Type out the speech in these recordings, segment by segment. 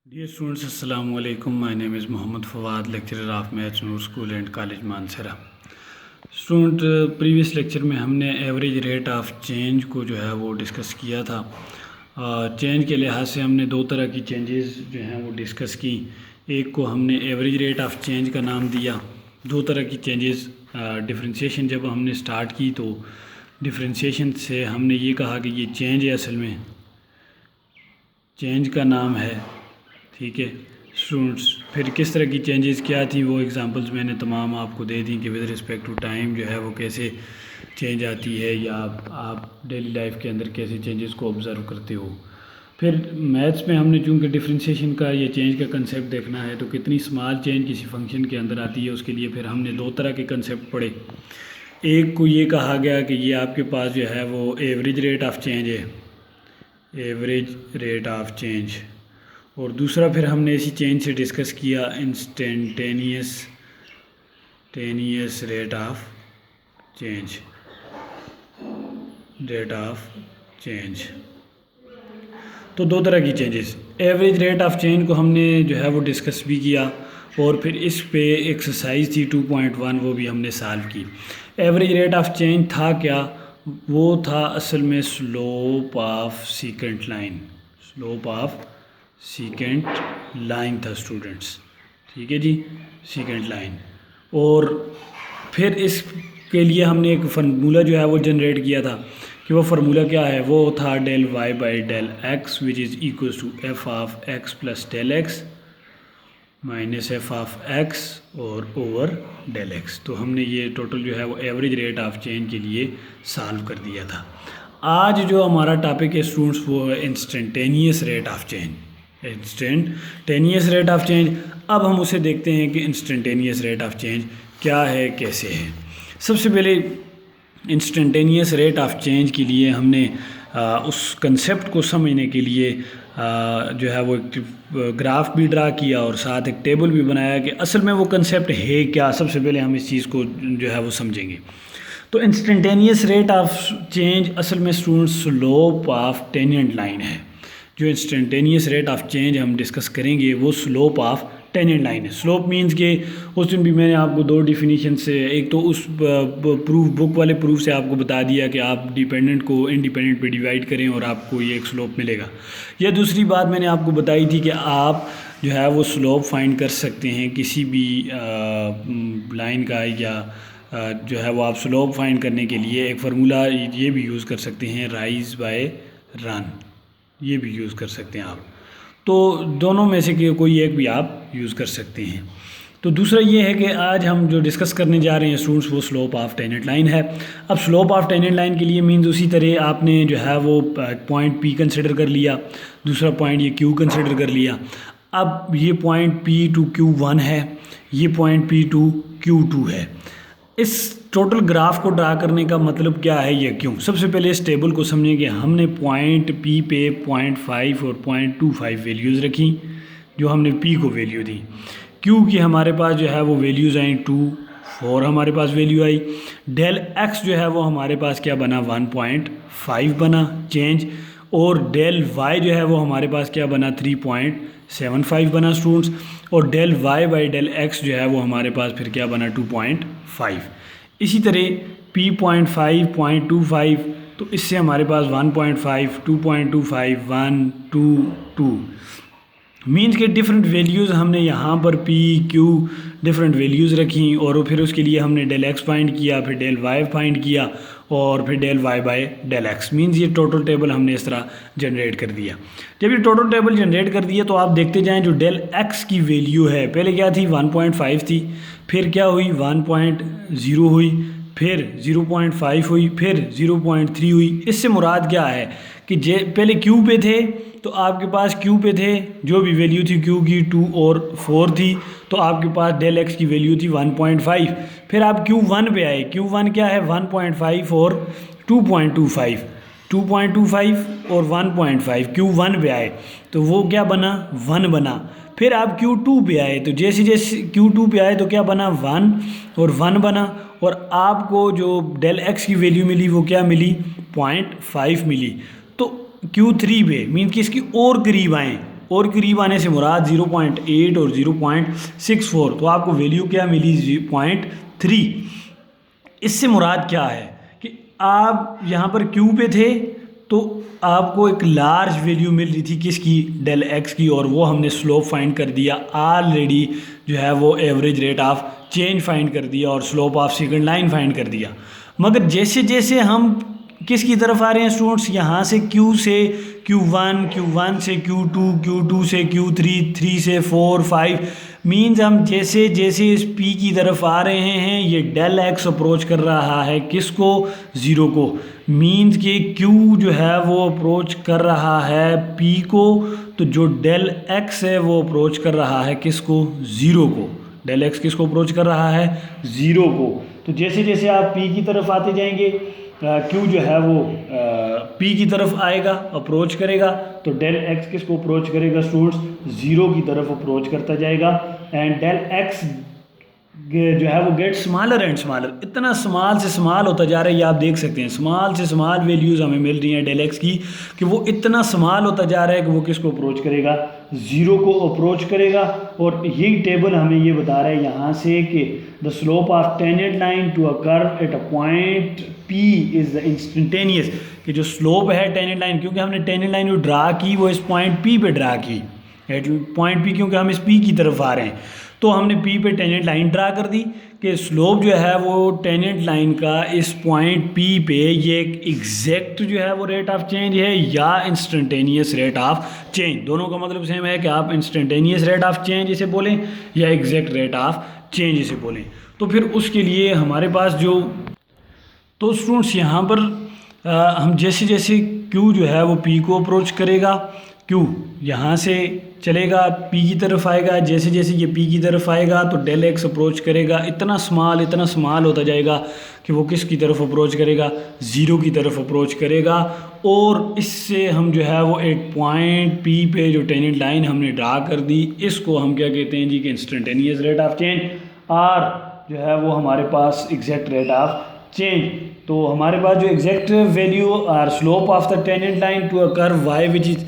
Dear students, Assalamu alaikum. My name is Mohammad Fawad, lecturer of Maths, Noor School and College Mansehra. Student previous lecture में हमने average rate of change को जो है वो discuss किया था। Change के लिहाज से हमने दो तरह की चेंजेस जो हैं वो डिस्कस की। एक को हमने एवरेज रेट ऑफ चेंज का नाम दिया। दो तरह की चेंजेस, डिफरेंशिएशन जब हमने स्टार्ट की तो डिफरेंशिएशन से हमने ये कहा कि ये चेंज है, असल में चेंज का नाम है, ठीक है स्टूडेंट्स। फिर किस तरह की चेंजेस क्या थी वो एग्जांपल्स मैंने तमाम आपको दे दी कि विद रिस्पेक्ट टू टाइम जो है वो कैसे चेंज आती है, या आप डेली लाइफ के अंदर कैसे चेंजेस को ऑब्ज़र्व करते हो। फिर मैथ्स में हमने चूँकि डिफरेंशिएशन का या चेंज का कंसेप्ट देखना है तो कितनी स्मॉल चेंज किसी फंक्शन के अंदर आती है, उसके लिए फिर हमने दो तरह के कंसेप्ट पढ़े। एक को ये कहा गया कि ये आपके पास जो है वो एवरेज रेट ऑफ चेंज है, एवरेज रेट ऑफ चेंज। और दूसरा फिर हमने इसी चेंज से डिस्कस किया instantaneous rate of change, rate of change. तो दो तरह की changes, average rate of change को हमने जो है वो डिस्कस भी किया, और फिर इस पे एक्सरसाइज थी 2.1 वो भी हमने सॉल्व की। एवरेज रेट ऑफ चेंज था क्या? वो था असल में slope of secant line, slope of secant line था स्टूडेंट्स, ठीक है जी, सीकेंट लाइन। और फिर इसके लिए हमने एक फार्मूला जो है वो जनरेट किया था कि वो फार्मूला क्या है, वो था del y by del x which is equal to F of x plus del x minus f of x और ओवर डेल एक्स। तो हमने ये टोटल जो है वो एवरेज रेट ऑफ चेंज के लिए सॉल्व कर दिया था। आज जो हमारा टॉपिक है स्टूडेंट्स वो है instantaneous rate of change, instantaneous rate of change. अब हम उसे देखते हैं कि इंस्टेंटेनियस रेट ऑफ चेंज क्या है, कैसे है। सबसे पहले इंस्टेंटेनियस रेट ऑफ चेंज के लिए हमने उस कंसेप्ट को समझने के लिए जो है वो एक ग्राफ भी ड्रा किया और साथ एक टेबल भी बनाया कि असल में वो कंसेप्ट है क्या। सबसे पहले हम इस चीज़ को जो है वो समझेंगे। तो इंस्टेंटेनियस रेट ऑफ चेंज असल में students slope of tangent line है। जो इंस्टेंटेनियस रेट ऑफ चेंज हम डिस्कस करेंगे वो स्लोप ऑफ टेंजेंट लाइन है। स्लोप मींस के उस दिन भी मैंने आपको दो डिफिनीशन से, एक तो उस प्रूफ बुक वाले प्रूफ से आपको बता दिया कि आप डिपेंडेंट को इंडिपेंडेंट पे डिवाइड करें और आपको ये एक स्लोप मिलेगा। या दूसरी बात मैंने आपको बताई थी कि आप जो है वो स्लोप फाइंड कर सकते हैं किसी भी लाइन का, या जो है वो आप स्लोप फाइंड करने के लिए एक फार्मूला ये भी यूज़ कर सकते हैं, राइज बाय रन, ये भी यूज़ कर सकते हैं आप। तो दोनों में से कोई एक भी आप यूज़ कर सकते हैं। तो दूसरा ये है कि आज हम जो डिस्कस करने जा रहे हैं स्टूडेंट्स वो स्लोप ऑफ टेंजेंट लाइन है। अब स्लोप ऑफ टेंजेंट लाइन के लिए मीन्स उसी तरह आपने जो है वो पॉइंट पी कंसिडर कर लिया, दूसरा पॉइंट ये क्यू कंसिडर कर लिया। अब ये point P two Q one है, ये point P two Q two है। इस टोटल ग्राफ को ड्रा करने का मतलब क्या है, ये क्यों? सबसे पहले इस टेबल को समझेंगे। हमने पॉइंट पी पे 0.5 और 0.25 वैल्यूज़ रखी, जो हमने पी को वैल्यू दी। क्यू की हमारे पास जो है वो वैल्यूज़ आई 2, 4 हमारे पास वैल्यू आई। डेल एक्स जो है वो हमारे पास क्या बना, 1.5 बना चेंज। और डेल वाई जो है वो हमारे पास क्या बना, 3.75 बना स्टूडेंट्स। और del y by del x जो है वो हमारे पास फिर क्या बना, 2.5। इसी तरह P 0.5, 0.25, तो इससे हमारे पास 1.5, 2.25, 1, 2, 2 मीन्स के डिफरेंट वैल्यूज़ हमने यहाँ पर P, Q डिफरेंट वैल्यूज़ रखी, और फिर उसके लिए हमने डेल एक्स फाइंड किया, फिर डेल वाई फाइंड किया, और फिर del y by del x. Means ये टोटल टेबल हमने इस तरह जनरेट कर दिया। जब ये टोटल टेबल जनरेट कर दिया तो आप देखते जाएं जो डेल एक्स की वैल्यू है, पहले क्या थी, 1.5 थी, फिर क्या हुई, 1.0 हुई, फिर 0.5 हुई, फिर 0.3 हुई। इससे मुराद क्या है कि पहले क्यू पे थे तो आपके पास क्यू पे थे जो भी वैल्यू थी क्यू की 2 और 4 थी, तो आपके पास डेल एक्स की वैल्यू थी 1.5। फिर आप Q1 पे आए, Q1 क्या है, 1.5 और 2.25, 2.25 और 1.5 Q1 पे आए तो वो क्या बना, 1 बना। फिर आप Q2 पे आए तो जैसे जैसे Q2 पे आए तो क्या बना, 1 और 1 बना। और आपको जो डेल एक्स की वैल्यू मिली वो क्या मिली, 0.5 मिली। तो Q3 पे मीन कि इसकी और करीब आएँ और करीब आने से मुराद 0.8 और 0.64, तो आपको वैल्यू क्या मिली 0.3। इससे मुराद क्या है कि आप यहाँ पर क्यू पे थे तो आपको एक लार्ज वैल्यू मिल रही थी किसकी, डेल एक्स की, और वो हमने स्लोप फाइंड कर दिया ऑलरेडी, जो है वो average rate of change find कर दिया और slope of second line find कर दिया। मगर जैसे जैसे हम किसकी तरफ आ रहे हैं स्टूडेंट्स, यहाँ से Q से Q1, Q1 से Q2, Q2 से Q3, 3 से 4, 5, मीन्स हम जैसे जैसे इस P की तरफ आ रहे हैं ये डेल एक्स अप्रोच कर रहा है किसको, ज़ीरो को। मीन्स कि Q जो है वो अप्रोच कर रहा है P को, तो जो डेल एक्स है वो अप्रोच कर रहा है किसको, ज़ीरो को। डेल एक्स किसको अप्रोच कर रहा है, ज़ीरो को। तो जैसे जैसे आप P की तरफ आते जाएंगे Q जो है वो P की तरफ आएगा, अप्रोच करेगा, तो डेल एक्स किसको अप्रोच करेगा स्टूडेंट्स, ज़ीरो की तरफ अप्रोच करता जाएगा। एंड डेल एक्स जो है वो गेट स्मॉलर एंड स्मॉलर, इतना स्मॉल से स्मॉल होता जा रहा है, ये आप देख सकते हैं स्मॉल से स्मॉल वैल्यूज़ हमें मिल रही हैं डेल एक्स की, कि वो इतना स्मॉल होता जा रहा है कि वो किसको अप्रोच करेगा, ज़ीरो को अप्रोच करेगा। और यही टेबल हमें ये बता रहा है यहाँ से कि the slope of tangent line to a curve at a point P is the instantaneous, कि जो स्लोप है टेंजेंट लाइन, क्योंकि हमने टेंजेंट लाइन जो ड्रा की वो इस पॉइंट P पे ड्रा की, एट पॉइंट P, क्योंकि हम इस P की तरफ आ रहे हैं, तो हमने P पे टेंजेंट लाइन ड्रा कर दी कि स्लोप जो है वो टेंजेंट लाइन का इस पॉइंट P पे ये एक एग्जैक्ट जो है वो रेट ऑफ चेंज है या इंस्टेंटेनियस रेट ऑफ चेंज, दोनों का मतलब सेम है कि आप इंस्टेंटेनियस रेट ऑफ चेंज इसे बोलें या एग्जैक्ट रेट ऑफ चेंज इसे बोलें। तो फिर उसके लिए हमारे पास जो, तो स्टूडेंट्स यहाँ पर हम जैसे जैसे Q जो है वो P को अप्रोच करेगा, Q यहाँ से चलेगा P की तरफ आएगा, जैसे जैसे ये P की तरफ आएगा तो डेल एक्स अप्रोच करेगा, इतना स्मॉल होता जाएगा कि वो किस की तरफ अप्रोच करेगा, ज़ीरो की तरफ अप्रोच करेगा। और इससे हम जो है वो एक पॉइंट P पे जो टेंजेंट लाइन हमने ड्रा कर दी, इसको हम क्या कहते हैं जी कि इंस्टेंटेनियस रेट ऑफ चेंज, और जो है वो हमारे पास एग्जैक्ट रेट ऑफ चेंज। तो हमारे पास जो exact value or slope of the tangent line to a curve y which is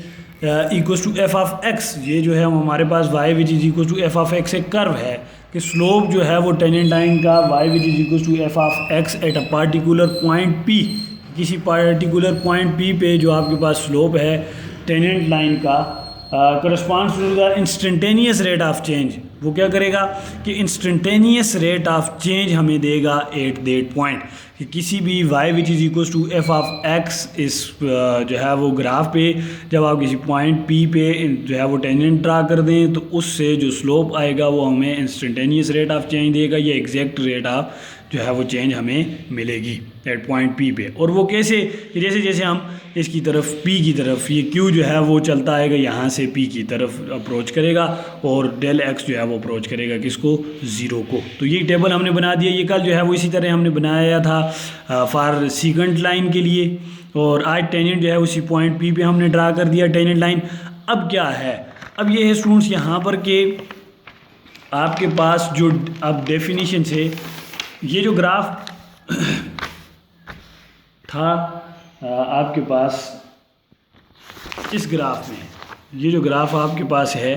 equals to F of x, ये जो है हमारे पास y which is equals to F of x एक कर्व है कि स्लोप जो है वो टेंजेंट लाइन का y which is equals to F of x at a particular point P, किसी पार्टिकुलर पॉइंट P पे जो आपके पास स्लोप है टेंजेंट लाइन का corresponds to the instantaneous rate of change, वो क्या करेगा कि इंस्टेंटेनियस रेट ऑफ चेंज हमें देगा एट दैट पॉइंट, कि किसी भी y which is equals to F of x इस जो है वो ग्राफ पे जब आप किसी पॉइंट P पे जो है वो टेंजेंट ड्रा कर दें तो उससे जो स्लोप आएगा वो हमें इंस्टेंटेनियस रेट ऑफ चेंज देगा, ये एग्जैक्ट रेट ऑफ जो है वो चेंज हमें मिलेगी एट पॉइंट P पे। और वो कैसे, कि जैसे जैसे हम इसकी तरफ P की तरफ, ये Q जो है वो चलता आएगा यहाँ से P की तरफ अप्रोच करेगा और डेल एक्स जो है वो अप्रोच करेगा किसको, ज़ीरो को। तो ये टेबल हमने बना दिया, ये कल जो है वो इसी तरह हमने बनाया था फॉर सेकंड लाइन के लिए, और आज टेंजेंट जो है उसी पॉइंट P पे हमने ड्रा कर दिया टेंजेंट लाइन। अब क्या है, अब ये है स्टूडेंट्स यहाँ पर कि आपके पास जो अब डेफिनीशन से ये जो ग्राफ था आपके पास, इस ग्राफ में ये जो ग्राफ आपके पास है,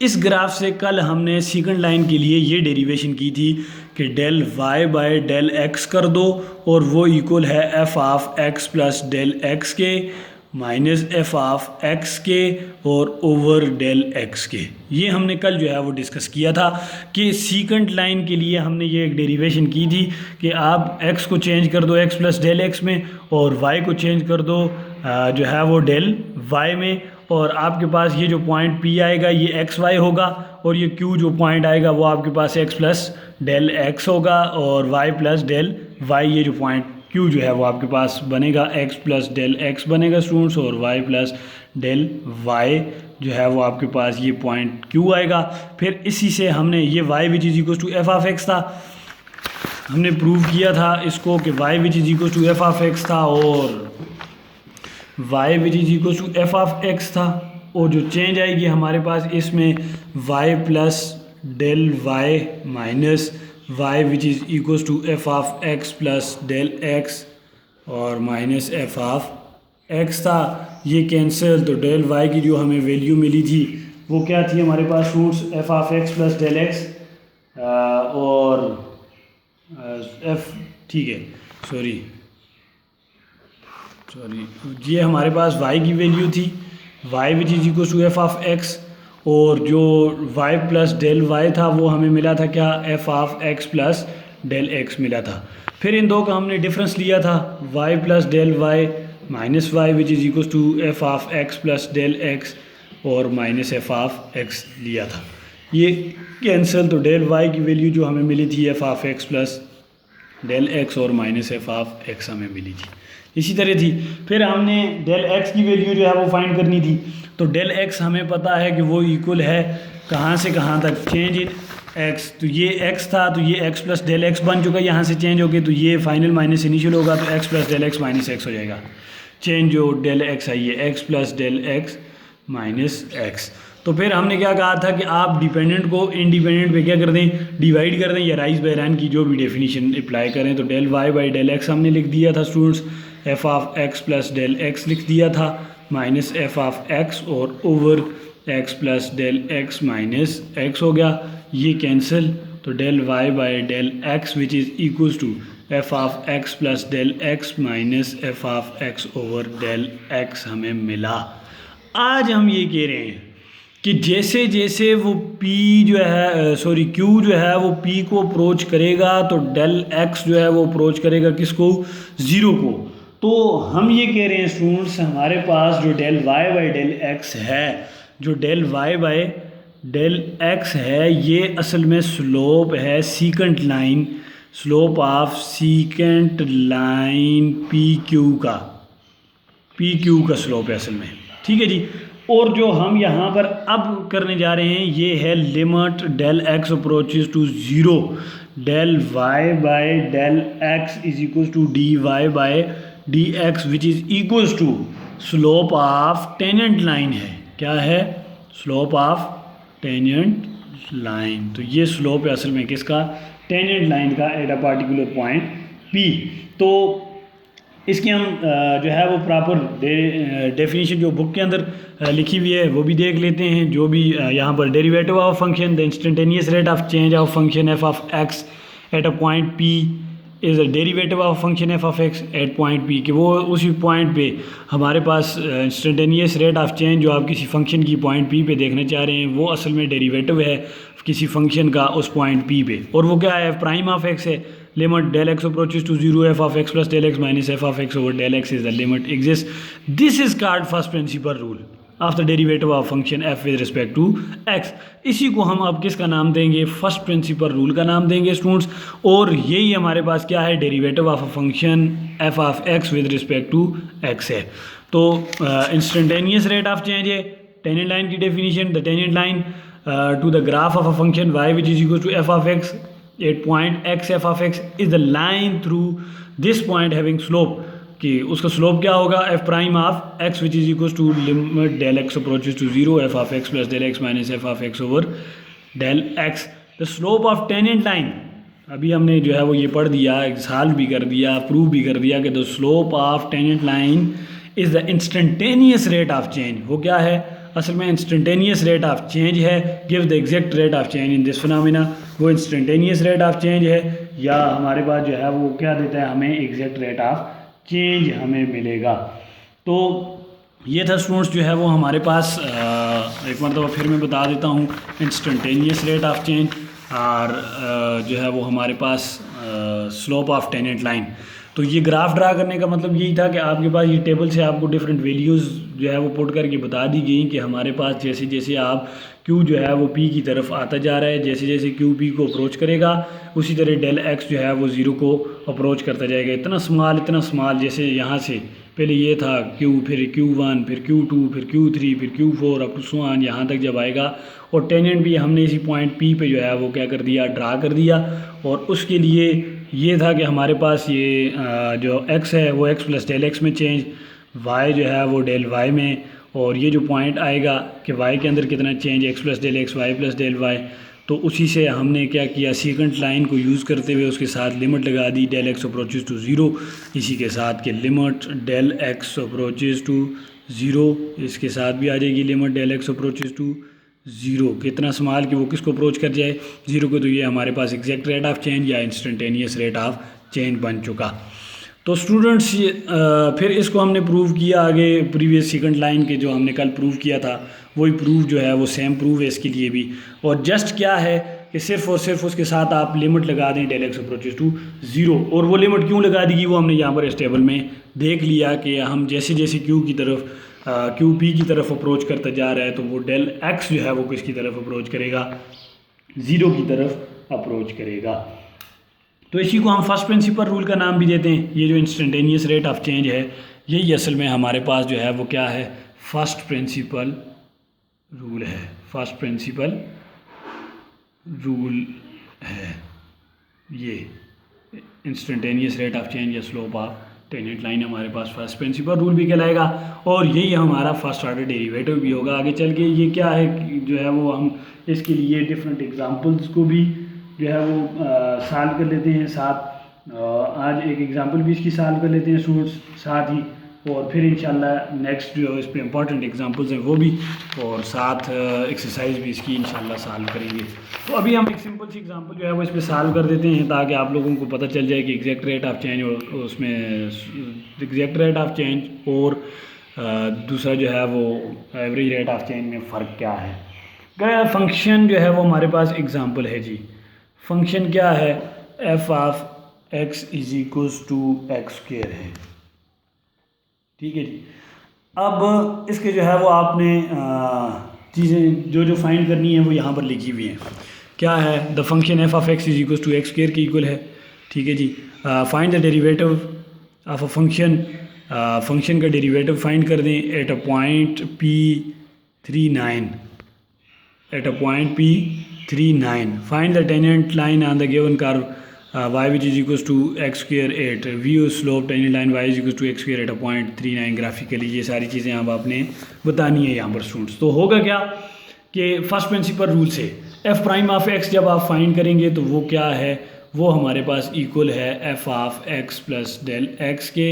इस ग्राफ से कल हमने सेकंड लाइन के लिए ये डेरिवेशन की थी कि del y by del x कर दो और वो इक्वल है f of x plus del x के माइनस एफ ऑफ x के और ओवर डेल x के। ये हमने कल जो है वो डिस्कस किया था कि सेकंड लाइन के लिए हमने ये एक डेरिवेशन की थी कि आप x को चेंज कर दो x प्लस डेल x में और y को चेंज कर दो जो है वो डेल y में, और आपके पास ये जो पॉइंट P आएगा ये एक्स वाई होगा और ये Q जो पॉइंट आएगा वो आपके पास x प्लस डेल x होगा और y प्लस डेल y, ये जो पॉइंट Q जो है वो आपके पास बनेगा x प्लस डेल x बनेगा स्टूडेंट्स, और y प्लस डेल y जो है वो आपके पास ये पॉइंट Q आएगा। फिर इसी से हमने ये y which is equal to F of x था, हमने प्रूव किया था इसको कि y which is equal to F of x था और y which is equal to F of x था, और जो चेंज आएगी हमारे पास इसमें y plus del y minus y which is equal to F of x plus del x और माइनस एफ ऑफ एक्स था, ये कैंसिल, तो डेल y की जो हमें वैल्यू मिली थी वो क्या थी हमारे पास roots F of x plus del x और एफ, ठीक है, सॉरी ये हमारे पास y की वैल्यू थी, y which is equal to F of x, और जो y प्लस डेल वाई था वो हमें मिला था क्या, f of x plus del x मिला था। फिर इन दो का हमने डिफरेंस लिया था y plus del y minus y which is equal to F of x plus del x और माइनस एफ ऑफ एक्स लिया था। ये कैंसिल, तो डेल y की वैल्यू जो हमें मिली थी f of x plus del x और माइनस एफ ऑफ एक्स हमें मिली थी, इसी तरह थी। फिर हमने डेल एक्स की वैल्यू जो है वो फाइंड करनी थी, तो डेल एक्स हमें पता है कि वो इक्वल है कहाँ से कहाँ तक, चेंज इन एक्स, तो ये एक्स था तो ये एक्स प्लस डेल एक्स बन चुका है, यहाँ से चेंज हो गया तो ये फाइनल माइनस इनिशियल होगा, तो x plus del x minus x हो जाएगा। चेंज जो डेल एक्स है ये x plus del x minus x. तो फिर हमने क्या कहा था कि आप डिपेंडेंट को इंडिपेंडेंट पे क्या कर दें, डिवाइड कर दें, या राइज बाय रन की जो भी डेफिनेशन अप्लाई करें। तो del y by del x हमने लिख दिया था students, f of x plus del x लिख दिया था, माइनस एफ ऑफ एक्स और over x plus del x minus x हो गया, ये कैंसिल, तो del y by del x which is equals to F of x plus del x minus f of x over del x हमें मिला। आज हम ये कह रहे हैं कि जैसे जैसे वो P जो है Q जो है वो P को अप्रोच करेगा तो डेल x जो है वो अप्रोच करेगा किसको, ज़ीरो को। तो हम ये कह रहे हैं स्टूडेंट्स, हमारे पास जो del y by del x है, जो del y by del x है, ये असल में स्लोप है secant line, slope of secant line P Q का स्लोप है असल में, ठीक है जी। और जो हम यहाँ पर अब करने जा रहे हैं ये है limit del x approaches to zero, del y by del x is equal to d y by d x which is equals to slope of tangent line है, क्या है, स्लोप ऑफ टेंजेंट लाइन। तो ये slope है असल में किसका, tangent line का eight a particular point P. तो इसकी हम जो है वो प्रॉपर डेफिनेशन जो बुक के अंदर लिखी हुई है वो भी देख लेते हैं। जो भी यहाँ पर derivative of function the instantaneous rate of change of function F of x at a point P is a derivative of function F of x at point P, कि वो उसी पॉइंट पे हमारे पास इंस्टेंटेनियस रेट ऑफ चेंज जो आप किसी function की पॉइंट पी पे देखना चाह रहे हैं वो असल में डेरिवेटिव है किसी फंक्शन का उस पॉइंट पी पे, और वो क्या है, प्राइम ऑफ एक्स है। Limit del x approaches to zero f of x plus del x minus f of x over del x is the limit exist. This is called first principle rule of the derivative of function f with respect to x. इसी को हम अब किसका नाम देंगे, first principle rule का नाम देंगे स्टूडेंट्स। और यही हमारे पास क्या है, derivative of a function F of x with respect to x है। तो इंस्टेंटेनियस रेट ऑफ चेंज है, टेंजेंट लाइन की definition, the tangent line to the graph of a function y which is equal to f of x at point x f of x is the line through this point having slope, कि उसका slope क्या होगा, f prime of x which is equal to limit del x approaches to 0 f of x plus del x minus f of x over del x। the slope of tangent line अभी हमने जो है वो ये पढ़ दिया, solve भी कर दिया, प्रूव भी कर दिया कि the slope of tangent line is the instantaneous rate of change. वो क्या है, असल में इंस्टेंटेनियस रेट ऑफ चेंज है, give the exact rate of change in this phenomena. वो इंस्टेंटेनियस रेट ऑफ चेंज है, या हमारे पास जो है वो क्या देता है, हमें एग्जैक्ट रेट ऑफ चेंज हमें मिलेगा। तो ये था स्टूडेंट्स जो है वो हमारे पास एक मरतबा फिर मैं बता देता हूँ, इंस्टेंटेनियस रेट ऑफ चेंज और जो है वो हमारे पास स्लोप ऑफ टेंजेंट लाइन। तो ये ग्राफ ड्रा करने का मतलब यही था कि आपके पास ये टेबल से आपको डिफरेंट वैल्यूज़ जो है वो पुट करके बता दी गई कि हमारे पास जैसे जैसे आप Q जो है वो P की तरफ आता जा रहा है, जैसे जैसे Q P को अप्रोच करेगा उसी तरह डेल x जो है वो ज़ीरो को अप्रोच करता जाएगा। इतना स्मॉल जैसे यहाँ से पहले ये था Q, फिर Q1, फिर Q2, फिर Q3, फिर Q4 up to so on यहाँ तक जब आएगा। और टेंजेंट भी हमने इसी पॉइंट P पे जो है वो क्या कर दिया, ड्रा कर दिया। और उसके लिए ये था कि हमारे पास ये जो x है वो x प्लस डेल एक्स में चेंज, y जो है वो डेल y में, और ये जो पॉइंट आएगा कि y के अंदर कितना change, x plus del x, y plus del y। तो उसी से हमने क्या किया, सीकेंट लाइन को यूज़ करते हुए उसके साथ लिमिट लगा दी del x approaches to zero, इसी के साथ कि limit del x approaches to zero, इसके साथ भी आ जाएगी limit del x approaches to zero कितना संभाल के वो किसको अप्रोच कर जाए, ज़ीरो को। तो ये हमारे पास एग्जैक्ट रेट ऑफ चेंज या इंस्टेंटेनियस रेट ऑफ चेंज बन चुका। तो स्टूडेंट्स फिर इसको हमने प्रूव किया आगे, प्रीवियस सेकंड लाइन के जो हमने कल प्रूव किया था वही प्रूव जो है वो सेम प्रूव है इसके लिए भी। और जस्ट क्या है कि सिर्फ और सिर्फ उसके साथ आप लिमिट लगा दें del x approaches to zero. और वो लिमिट क्यों लगा देगी वो हमने यहाँ पर इस टेबल में देख लिया कि हम जैसे जैसे क्यू की तरफ क्यू पी की तरफ अप्रोच करता जा रहा है तो वो डेल एक्स जो है वो किसकी तरफ अप्रोच करेगा, ज़ीरो की तरफ अप्रोच करेगा। तो इसी को हम फर्स्ट प्रिंसिपल रूल का नाम भी देते हैं। ये जो इंस्टेंटेनियस रेट ऑफ चेंज है यही असल में हमारे पास जो है वो क्या है, फर्स्ट प्रिंसिपल रूल है। फर्स्ट प्रिंसिपल रूल है ये इंस्टेंटेनियस रेट ऑफ चेंज या स्लोप ऑफ टेंजेंट लाइन हमारे पास फर्स्ट प्रिंसिपल रूल भी कहलाएगा और यही हमारा फर्स्ट ऑर्डर डेरिवेटिव भी होगा आगे चल के। ये क्या है जो है वो हम इसके लिए डिफरेंट एग्जांपल्स को भी जो है वो सॉल्व कर लेते हैं साथ। आज एक एग्जांपल भी इसकी सॉल्व कर लेते हैं स्टूडेंट्स साथ ही, और फिर इंशाल्लाह नेक्स्ट जो इस पे इम्पॉर्टेंट एग्जांपल्स हैं वो भी, और साथ एक्सरसाइज भी इसकी इंशाल्लाह सॉल्व करेंगे। तो अभी हम एक सिंपल सी एग्जांपल जो है वो इस पे सॉल्व कर देते हैं ताकि आप लोगों को पता चल जाए कि एग्जैक्ट रेट ऑफ चेंज और उसमें एग्जैक्ट रेट ऑफ चेंज और दूसरा जो है वो एवरेज रेट ऑफ चेंज में फ़र्क क्या है। फंक्शन जो है वो हमारे पास एग्जाम्पल है जी। फंक्शन क्या है, f of x is equals to x square है, ठीक है जी। अब इसके जो है वो आपने चीज़ें जो जो फाइंड करनी है वो यहाँ पर लिखी हुई हैं। क्या है, the function F of x is equals to x square के इक्वल है, ठीक है जी। Find the derivative of a function, function का डेरिवेटिव फाइंड कर दें at a point P39, at a point P39। Find the tangent line on the given curve y which is equals to x square 8, view slope tangent line y is equals to x square at a point 39 graphically. ये सारी चीज़ें अब आपने बतानी है यहाँ पर students. तो होगा क्या कि फर्स्ट प्रिंसिपल रूल से f प्राइम ऑफ x जब आप फाइंड करेंगे तो वो क्या है, वो हमारे पास इक्वल है f of x plus del x के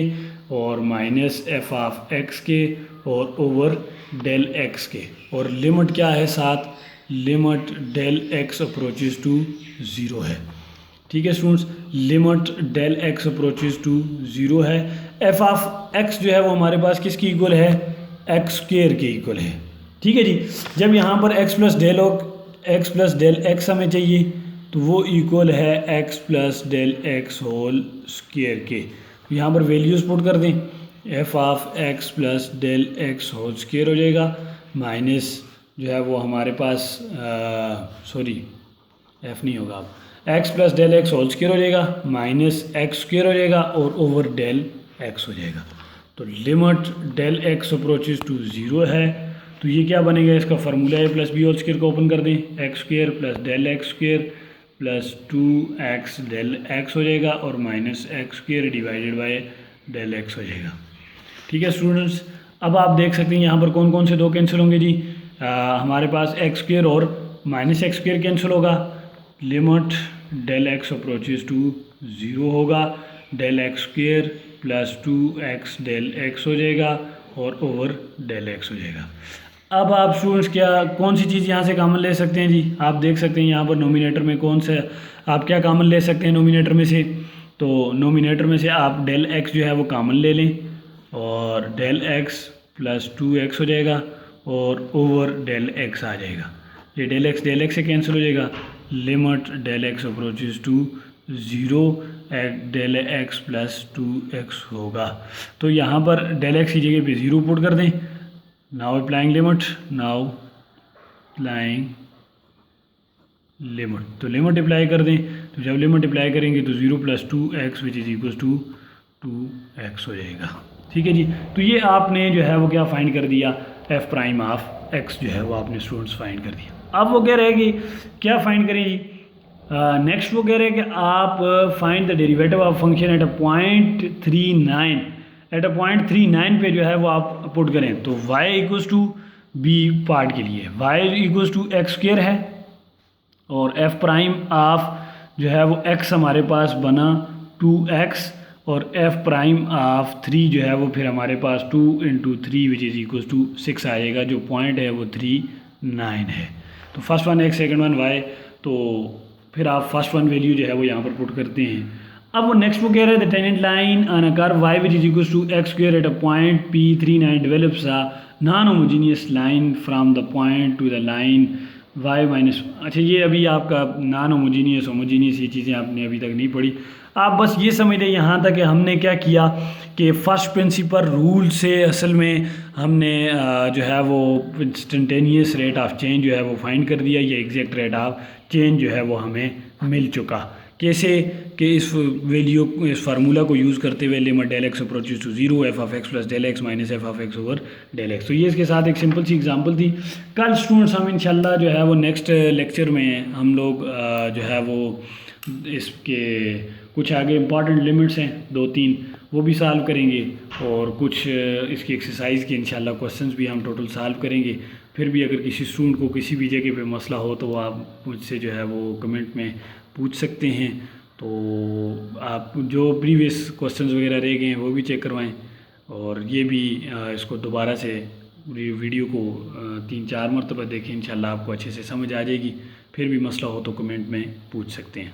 और माइनस f ऑफ x के और ओवर डेल x के, और लिमिट क्या है साथ, limit del x approaches to zero है, ठीक है students. Limit del x approaches to zero है। एफ ऑफ एक्स जो है वो हमारे पास किसकी इक्वल है, एक्स स्क्वायर के इक्वल है, ठीक है जी। जब यहाँ पर एक्स प्लस डेल एक्स हमें चाहिए तो वो इक्वल है x plus del x whole square के। यहाँ पर वैल्यूज़ पुट कर दें, f of x plus del x whole square हो जाएगा, माइनस जो है वो हमारे पास सॉरी एफ नहीं होगा, अब x plus del x whole square हो जाएगा, माइनस एक्स स्क्वायर हो जाएगा और ओवर डेल एक्स हो जाएगा। तो limit del x approaches to zero है, तो ये क्या बनेगा, इसका फार्मूला है प्लस बी होल स्क्वायर को ओपन कर दें, x square plus del x square plus 2x del x हो जाएगा और minus x square divided by del x हो जाएगा, ठीक है स्टूडेंट्स। अब आप देख सकते हैं यहाँ पर कौन कौन से दो कैंसिल होंगे जी, हमारे पास एक्स स्क्वायर और माइनस एक्स स्क्वायर कैंसिल होगा, limit del x approaches to zero होगा, del x square plus 2x del x हो जाएगा और ओवर डेल एक्स हो जाएगा। अब आप स्टूडेंट्स क्या कौन सी चीज़ यहाँ से कॉमन ले सकते हैं जी, आप देख सकते हैं यहाँ पर नोमिनेटर में कौन सा आप क्या कॉमन ले सकते हैं नोमिनेटर में से, तो नोमिनेटर में से आप डेल एक्स जो है वो कॉमन ले लें और डेल एक्स प्लस 2x हो जाएगा और ओवर डेल एक्स आ जाएगा। ये डेल एक्स से कैंसिल हो जाएगा, limit del x approaches to zero at del x plus 2x होगा। तो यहाँ पर डेल एक्स की जगह पे ज़ीरो पुट कर दें, now applying limit, now applying limit, तो लिमिट अप्लाई कर दें, तो जब लिमिट अप्लाई करेंगे तो 0 plus 2x which is equal to 2x हो जाएगा, ठीक है जी। तो ये आपने जो है वो क्या फाइंड कर दिया, एफ प्राइम ऑफ एक्स जो है वो आपने स्टूडेंट्स फाइंड कर दिया। अब वो कह रहे हैं कि क्या फाइंड करें जी, नेक्स्ट वो कह रहे हैं कि आप find the derivative of function at a point 39, eight a point 39 पे जो है वो आप पुट करें, तो y equals to b part के लिए y equals to x square है और एफ प्राइम ऑफ जो है वो x हमारे पास बना 2x और एफ प्राइम ऑफ 3 जो है वो फिर हमारे पास 2 × 3 विच इज़ इक्वल्स टू 6 आएगा, जो पॉइंट है वो 39 है। तो first one x second one y, तो फिर आप फर्स्ट वन वैल्यू जो है वो यहाँ पर पुट करते हैं। अब वो नेक्स्ट वो कह रहे हैं the tangent line on a curve y which is equal to x square at a point P39 develops a non homogeneous line from the point to the line y minus. अच्छा, ये अभी आपका non homogeneous ये चीज़ें आपने अभी तक नहीं पढ़ी। आप बस ये समझ लें यहाँ तक कि हमने क्या किया कि फर्स्ट प्रिंसिपल रूल से असल में हमने जो है वो इंस्टेंटेनियस रेट ऑफ चेंज जो है वो फाइंड कर दिया, ये एग्जैक्ट रेट ऑफ चेंज जो है वो हमें मिल चुका। कैसे कि इस वैल्यू इस फार्मूला को यूज़ करते हुए limit del x approaches to zero f of x plus del x minus f of x over del x. तो ये इसके साथ एक सिंपल सी एग्जांपल थी। कल स्टूडेंट्स हम इंशाल्लाह जो है वो नेक्स्ट लेक्चर में हम लोग जो है वो इसके कुछ आगे इंपॉर्टेंट लिमिट्स हैं 2-3 वो भी सॉल्व करेंगे, और कुछ इसकी एक्सरसाइज के इंशाल्लाह क्वेश्चंस भी हम टोटल सॉल्व करेंगे। फिर भी अगर किसी स्टूडेंट को किसी भी जगह पे मसला हो तो आप मुझसे जो है वो कमेंट में पूछ सकते हैं। तो आप जो प्रीवियस क्वेश्चंस वगैरह रह गए हैं वो भी चेक करवाएं, और ये भी इसको दोबारा से वीडियो को 3-4 मरतबा देखें, इंशाल्लाह आपको अच्छे से समझ आ जाएगी। फिर भी मसला हो तो कमेंट में पूछ सकते हैं।